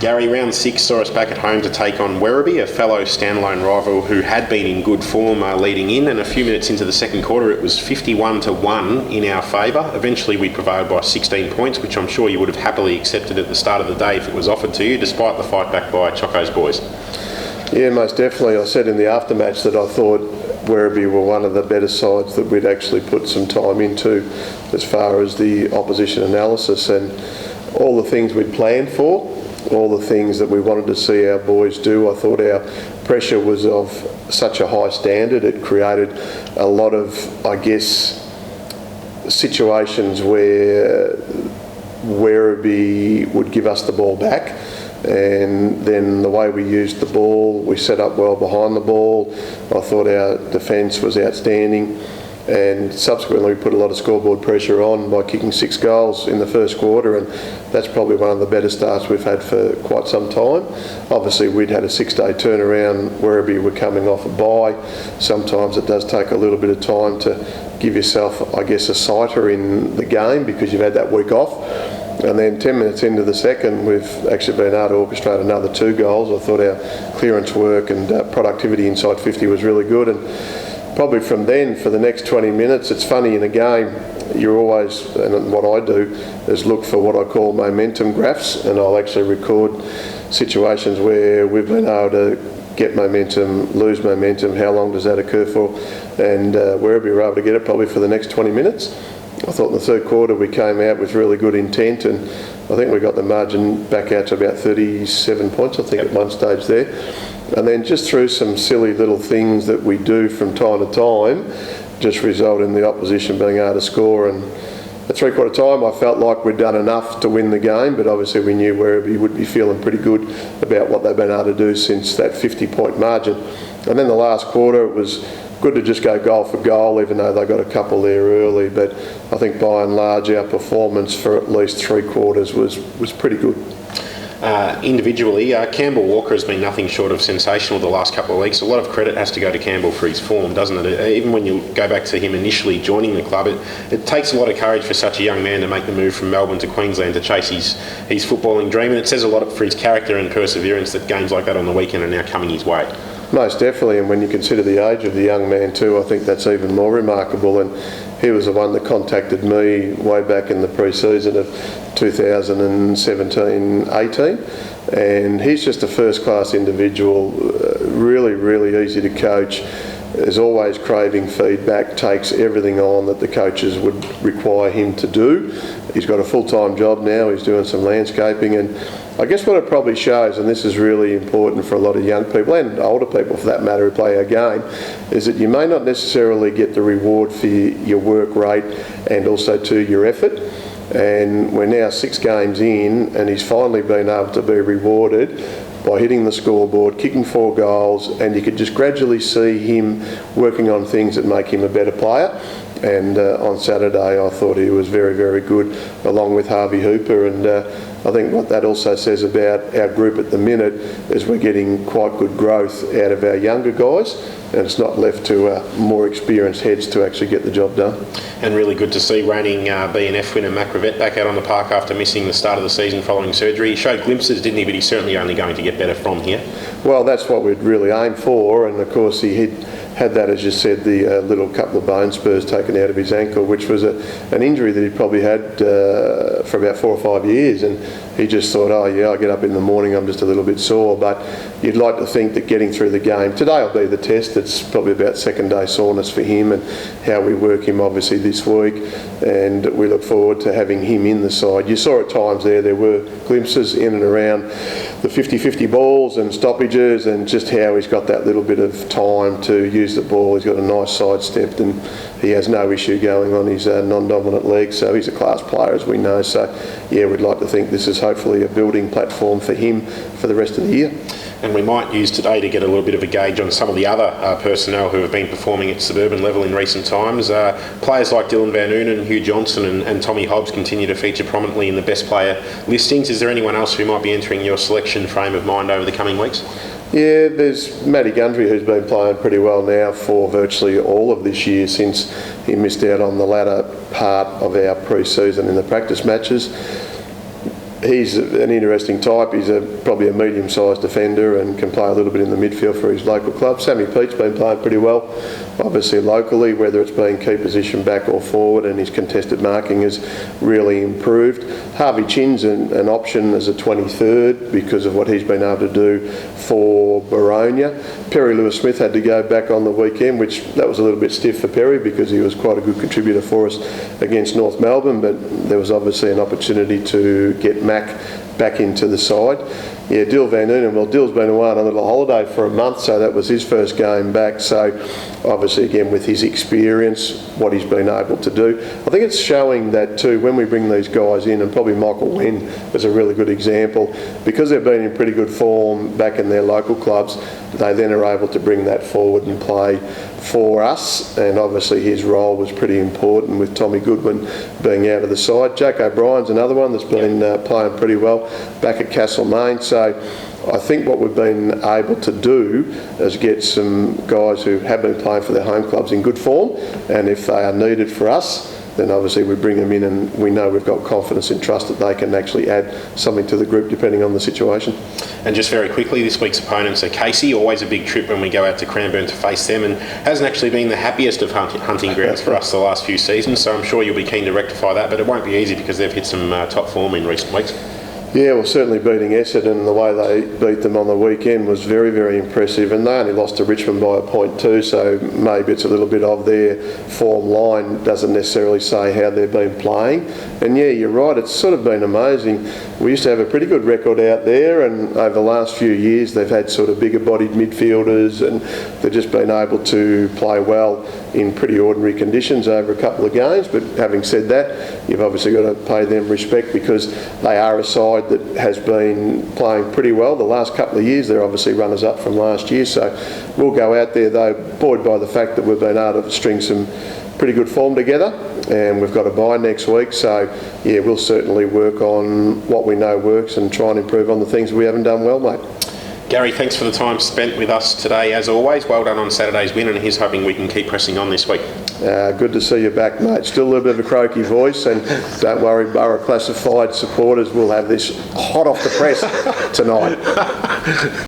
Gary, round 6 saw us back at home to take on Werribee, a fellow standalone rival who had been in good form leading in, and a few minutes into the second quarter it was 51-1 in our favour. Eventually we prevailed by 16 points, which I'm sure you would have happily accepted at the start of the day if it was offered to you, despite the fight back by Choco's boys. Yeah, most definitely. I said in the aftermatch that I thought Werribee were one of the better sides that we'd actually put some time into as far as the opposition analysis, and all the things we'd planned for, all the things that we wanted to see our boys do. I thought our pressure was of such a high standard. It created a lot of, situations where Werribee would give us the ball back, and then the way we used the ball, we set up well behind the ball. I thought our defence was outstanding, and subsequently we put a lot of scoreboard pressure on by kicking 6 goals in the first quarter, and that's probably one of the better starts we've had for quite some time. Obviously we'd had a 6-day turnaround. Werribee were coming off a bye. Sometimes it does take a little bit of time to give yourself, a sighter in the game because you've had that week off. And then 10 minutes into the second, we've actually been able to orchestrate another 2 goals. I thought our clearance work and productivity inside 50 was really good. And probably from then, for the next 20 minutes, it's funny in a game, you're always, and what I do is look for what I call momentum graphs, and I'll actually record situations where we've been able to get momentum, lose momentum, how long does that occur for, and Werribee were able to get it probably for the next 20 minutes. I thought in the third quarter we came out with really good intent, and I think we got the margin back out to about 37 points, at one stage there. And then just through some silly little things that we do from time to time, just result in the opposition being able to score. And at 3/4 time I felt like we'd done enough to win the game, but obviously we knew Werribee would be feeling pretty good about what they've been able to do since that 50-point margin. And then the last quarter it was good to just go goal for goal, even though they got a couple there early. But I think by and large our performance for at least 3 quarters was pretty good. Individually, Campbell Walker has been nothing short of sensational the last couple of weeks. A lot of credit has to go to Campbell for his form, doesn't it? Even when you go back to him initially joining the club, it takes a lot of courage for such a young man to make the move from Melbourne to Queensland to chase his footballing dream, and it says a lot for his character and perseverance that games like that on the weekend are now coming his way. Most definitely, and when you consider the age of the young man too, I think that's even more remarkable. And he was the one that contacted me way back in the pre-season of 2017-18, and he's just a first-class individual, really, really easy to coach, is always craving feedback, takes everything on that the coaches would require him to do. He's got a full-time job now, he's doing some landscaping, and I guess what it probably shows, and this is really important for a lot of young people and older people for that matter who play our game, is that you may not necessarily get the reward for your work rate and also to your effort. And we're now 6 games in, and he's finally been able to be rewarded by hitting the scoreboard, kicking 4 goals, and you could just gradually see him working on things that make him a better player. And on Saturday I thought he was very, very good, along with Harvey Hooper, and I think what that also says about our group at the minute is we're getting quite good growth out of our younger guys, and it's not left to more experienced heads to actually get the job done. And really good to see reigning B&F winner Mac Rivette back out on the park after missing the start of the season following surgery. He showed glimpses, didn't he? But he's certainly only going to get better from here. Well, that's what we'd really aim for, and of course he had that, as you said, the little couple of bone spurs taken out of his ankle, which was an injury that he probably had for about 4 or 5 years, and he just thought, oh yeah, I get up in the morning, I'm just a little bit sore. But you'd like to think that getting through the game, today will be the test. It's probably about 2nd day soreness for him, and how we work him obviously this week, and we look forward to having him in the side. You saw at times there were glimpses in and around the 50-50 balls and stoppages, and just how he's got that little bit of time to use the ball. He's got a nice sidestep, and he has no issue going on his non-dominant leg, so he's a class player, as we know. So yeah, we'd like to think this is hopefully a building platform for him for the rest of the year. And we might use today to get a little bit of a gauge on some of the other personnel who have been performing at suburban level in recent times. Players like Dylan Van Noonen, Hugh Johnson and Tommy Hobbs continue to feature prominently in the best player listings. Is there anyone else who might be entering your selection frame of mind over the coming weeks? Yeah, there's Matty Gundry, who's been playing pretty well now for virtually all of this year since he missed out on the latter part of our pre-season in the practice matches. he's an interesting type. He's probably a medium-sized defender and can play a little bit in the midfield for his local club. Sammy Pete's been playing pretty well, obviously locally, whether it's been key position back or forward, and his contested marking has really improved. Harvey Chin's an option as a 23rd because of what he's been able to do for Boronia. Perry Lewis-Smith had to go back on the weekend, which that was a little bit stiff for Perry because he was quite a good contributor for us against North Melbourne, but there was obviously an opportunity to get Mac back into the side. Yeah, Dill Van Noonan, well, Dill's been away on a little holiday for a month, so that was his first game back. So obviously, again, with his experience, what he's been able to do, I think it's showing that too when we bring these guys in, and probably Michael Wynn is a really good example, because they've been in pretty good form back in their local clubs, they then are able to bring that forward and play for us, and obviously his role was pretty important with Tommy Goodwin being out of the side. Jack O'Brien's another one that's been playing pretty well back at Castlemaine. So I think what we've been able to do is get some guys who have been playing for their home clubs in good form, and if they are needed for us, then obviously we bring them in, and we know we've got confidence and trust that they can actually add something to the group depending on the situation. And just very quickly, this week's opponents are Casey. Always a big trip when we go out to Cranbourne to face them, and hasn't actually been the happiest of hunting grounds for us the last few seasons, so I'm sure you'll be keen to rectify that, but it won't be easy because they've hit some top form in recent weeks. Yeah, well, certainly beating Essendon, the way they beat them on the weekend was very, very impressive, and they only lost to Richmond by a point too, so maybe it's a little bit of their form line, doesn't necessarily say how they've been playing. And yeah, you're right, it's sort of been amazing. We used to have a pretty good record out there, and over the last few years they've had sort of bigger bodied midfielders, and they've just been able to play well in pretty ordinary conditions over a couple of games. But having said that, you've obviously got to pay them respect because they are a side that has been playing pretty well the last couple of years. They're obviously runners up from last year, so we'll go out there though buoyed by the fact that we've been able to string some pretty good form together, and we've got a bye next week, so yeah, we'll certainly work on what we know works and try and improve on the things we haven't done well, mate. Gary, thanks for the time spent with us today as always. Well done on Saturday's win, and here's hoping we can keep pressing on this week. Good to see you back, mate. Still a little bit of a croaky voice, and don't worry, Borough Classified supporters will have this hot off the press tonight.